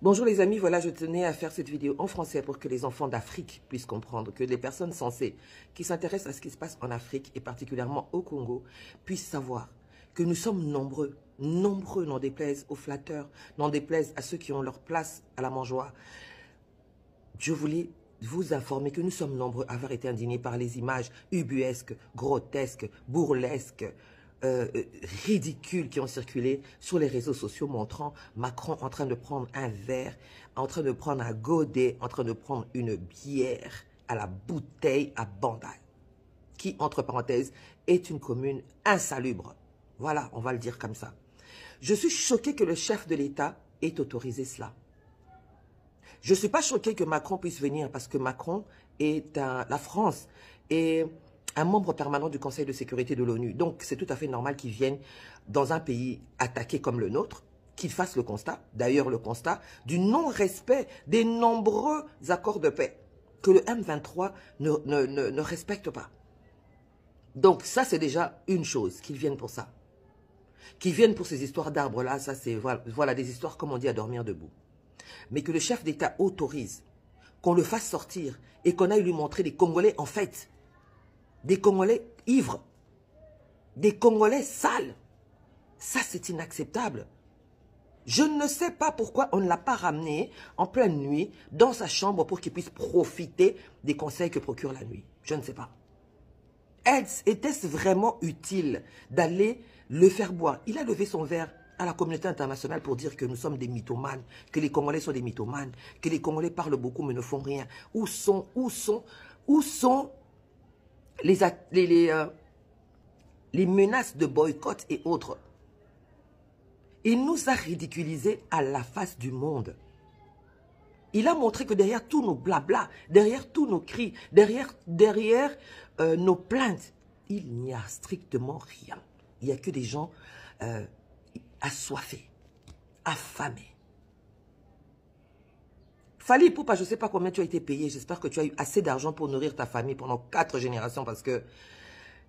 Bonjour les amis, voilà, je tenais à faire cette vidéo en français pour que les enfants d'Afrique puissent comprendre, que les personnes sensées qui s'intéressent à ce qui se passe en Afrique et particulièrement au Congo puissent savoir que nous sommes nombreux, n'en déplaise aux flatteurs, n'en déplaise à ceux qui ont leur place à la mangeoire. Je voulais vous informer que nous sommes nombreux à avoir été indignés par les images ubuesques, grotesques, burlesques, ridicules qui ont circulé sur les réseaux sociaux montrant Macron en train de prendre un verre, en train de prendre un godet, en train de prendre une bière à la bouteille à Bandai, qui, entre parenthèses, est une commune insalubre. Voilà, on va le dire comme ça. Je suis choquée que le chef de l'État ait autorisé cela. Je ne suis pas choquée que Macron puisse venir parce que Macron est la France est un membre permanent du Conseil de sécurité de l'ONU. Donc, c'est tout à fait normal qu'il vienne dans un pays attaqué comme le nôtre, qu'il fasse le constat, d'ailleurs le constat, du non-respect des nombreux accords de paix que le M23 ne respecte pas. Donc, ça, c'est déjà une chose, qu'ils viennent pour ça. Qu'ils viennent pour ces histoires d'arbres-là, ça, c'est voilà, des histoires, comme on dit, à dormir debout. Mais que le chef d'État autorise, qu'on le fasse sortir et qu'on aille lui montrer des Congolais en fait, des Congolais ivres, des Congolais sales. Ça, c'est inacceptable. Je ne sais pas pourquoi on ne l'a pas ramené en pleine nuit dans sa chambre pour qu'il puisse profiter des conseils que procure la nuit. Je ne sais pas. Était-ce vraiment utile d'aller le faire boire? Il a levé son verre à la communauté internationale pour dire que nous sommes des mythomanes, que les Congolais sont des mythomanes, que les Congolais parlent beaucoup mais ne font rien. Où sont les menaces de boycott et autres? Il nous a ridiculisés à la face du monde. Il a montré que derrière tous nos blabla, derrière tous nos cris, derrière nos plaintes, il n'y a strictement rien. Il n'y a que des gens assoiffés, affamés. Fally Ipupa, je ne sais pas combien tu as été payé. J'espère que tu as eu assez d'argent pour nourrir ta famille pendant 4 générations parce que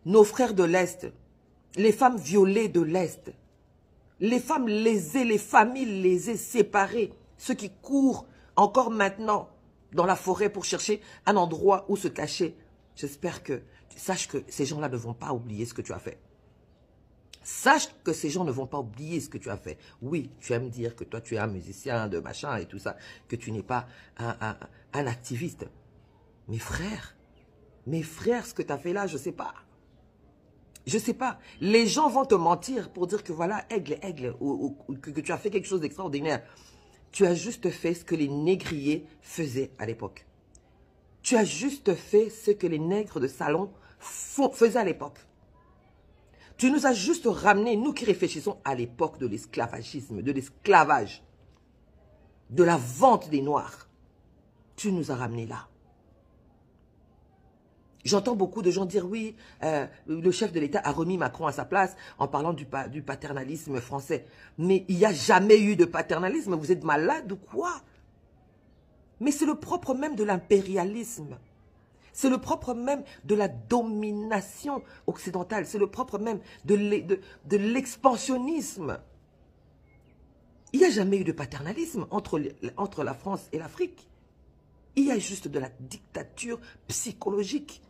nos frères de l'Est, les femmes violées de l'Est, les femmes lésées, les familles lésées, séparées, ceux qui courent encore maintenant dans la forêt pour chercher un endroit où se cacher. J'espère que tu saches que ces gens-là ne vont pas oublier ce que tu as fait. Sache que ces gens ne vont pas oublier ce que tu as fait. Oui, tu aimes dire que toi, tu es un musicien de machin et tout ça, que tu n'es pas un activiste. Mes frères, ce que tu as fait là, je ne sais pas. Je ne sais pas. Les gens vont te mentir pour dire que voilà, aigle, ou que tu as fait quelque chose d'extraordinaire. Tu as juste fait ce que les négriers faisaient à l'époque. Tu as juste fait ce que les nègres de salon faisaient à l'époque. Tu nous as juste ramené, nous qui réfléchissons à l'époque de l'esclavagisme, de l'esclavage, de la vente des Noirs. Tu nous as ramenés là. J'entends beaucoup de gens dire oui, le chef de l'État a remis Macron à sa place en parlant du paternalisme français. Mais il n'y a jamais eu de paternalisme. Vous êtes malade ou quoi? Mais c'est le propre même de l'impérialisme. C'est le propre même de la domination occidentale. C'est le propre même de l'expansionnisme. Il n'y a jamais eu de paternalisme entre la France et l'Afrique. Il y a juste de la dictature psychologique.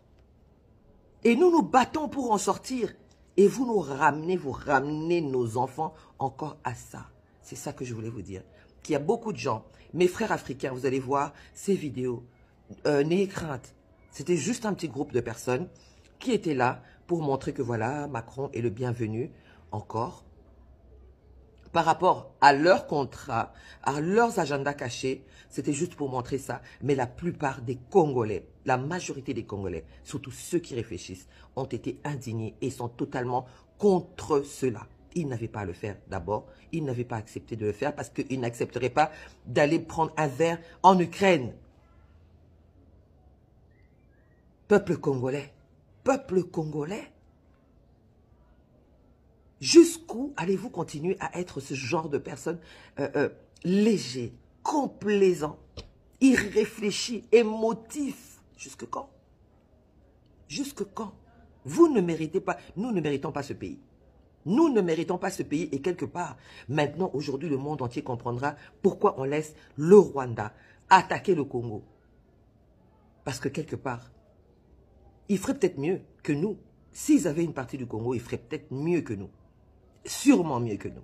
Et nous nous battons pour en sortir. Et vous ramenez nos enfants encore à ça. C'est ça que je voulais vous dire. Qu'il y a beaucoup de gens, mes frères africains, vous allez voir ces vidéos. N'ayez crainte. C'était juste un petit groupe de personnes qui étaient là pour montrer que voilà, Macron est le bienvenu encore. Par rapport à leurs contrats, à leurs agendas cachés, c'était juste pour montrer ça. Mais la plupart des Congolais, la majorité des Congolais, surtout ceux qui réfléchissent, ont été indignés et sont totalement contre cela. Ils n'avaient pas à le faire d'abord. Ils n'avaient pas accepté de le faire parce qu'ils n'accepteraient pas d'aller prendre un verre en Ukraine. Peuple congolais, jusqu'où allez-vous continuer à être ce genre de personnes légers, complaisants, irréfléchis, émotifs? Jusque quand? Jusque quand? Vous ne méritez pas, nous ne méritons pas ce pays. Nous ne méritons pas ce pays et quelque part, maintenant, aujourd'hui, le monde entier comprendra pourquoi on laisse le Rwanda attaquer le Congo. Parce que quelque part, ils feraient peut-être mieux que nous. S'ils avaient une partie du Congo, ils feraient peut-être mieux que nous. Sûrement mieux que nous.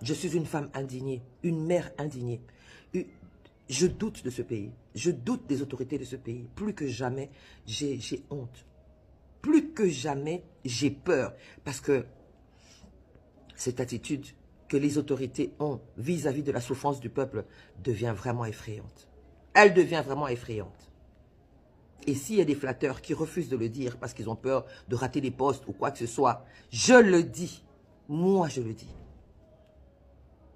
Je suis une femme indignée, une mère indignée. Je doute de ce pays. Je doute des autorités de ce pays. Plus que jamais, j'ai honte. Plus que jamais, j'ai peur. Parce que cette attitude que les autorités ont vis-à-vis de la souffrance du peuple devient vraiment effrayante. Elle devient vraiment effrayante. Et s'il y a des flatteurs qui refusent de le dire parce qu'ils ont peur de rater des postes ou quoi que ce soit, je le dis. Moi, je le dis.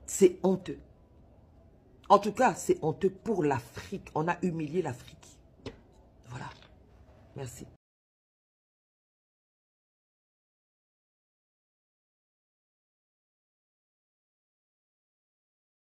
C'est honteux. En tout cas, c'est honteux pour l'Afrique. On a humilié l'Afrique. Voilà. Merci.